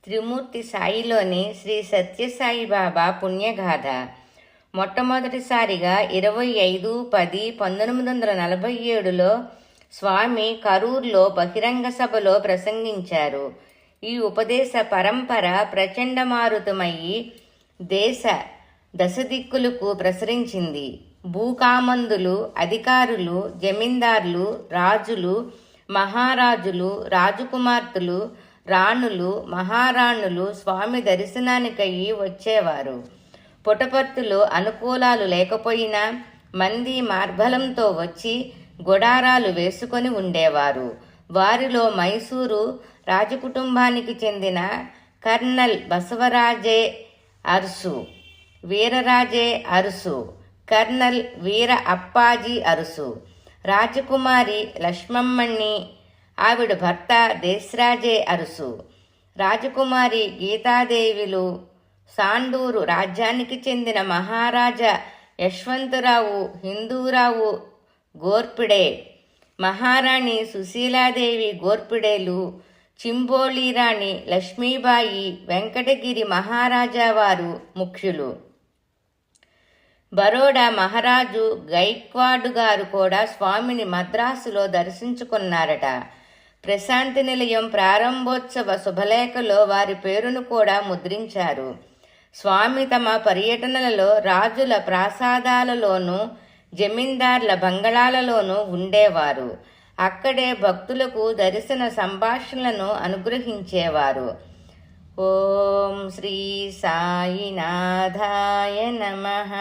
త్రిమూర్తి సాయిలోని శ్రీ సత్యసాయి బాబా పుణ్యగాథ. మొట్టమొదటిసారిగా 25/10/1947లో స్వామి కరూర్లో బహిరంగ సభలో ప్రసంగించారు. ఈ ఉపదేశ పరంపర ప్రచండమారుతమయ్యి దశదిక్కులకు ప్రసరించింది. భూకామందులు, అధికారులు, జమీందార్లు, రాజులు, మహారాజులు, రాజకుమార్తెలు, రాణులు, మహారాణులు స్వామి దర్శనానికయ్యి వచ్చేవారు. పుటపర్తిలో అనుకూలాలు లేకపోయినా మంది మార్బలంతో వచ్చి గుడారాలు వేసుకొని ఉండేవారు. వారిలో మైసూరు రాజకుటుంబానికి చెందిన కర్నల్ బసవరాజే అరుసు, వీరరాజే అరుసు, కర్నల్ వీర అప్పాజీ అరుసు, రాజకుమారి లక్ష్మమ్మణి, ఆవిడ భర్త దేశరాజే అరుసు, రాజకుమారి గీతాదేవిలు, సాండూరు రాజ్యానికి చెందిన మహారాజా యశ్వంతరావు హిందూరావు గోర్పిడే, మహారాణి సుశీలాదేవి గోర్పిడేలు, చింబోళీరాణి లక్ష్మీబాయి, వెంకటగిరి మహారాజా వారు ముఖ్యులు. బరోడా మహారాజు గైక్వాడు గారు కూడా స్వామిని మద్రాసులో దర్శించుకున్నారట. ప్రశాంతి నిలయం ప్రారంభోత్సవ శుభలేఖలో వారి పేరును కూడా ముద్రించారు. స్వామి తమ పర్యటనలలో రాజుల ప్రాసాదాలలోనూ జమీందార్ల బంగళాలలోనూ ఉండేవారు. అక్కడే భక్తులకు దర్శన సంభాషణలను అనుగ్రహించేవారు. ఓం శ్రీ సాయినాథాయ నమః.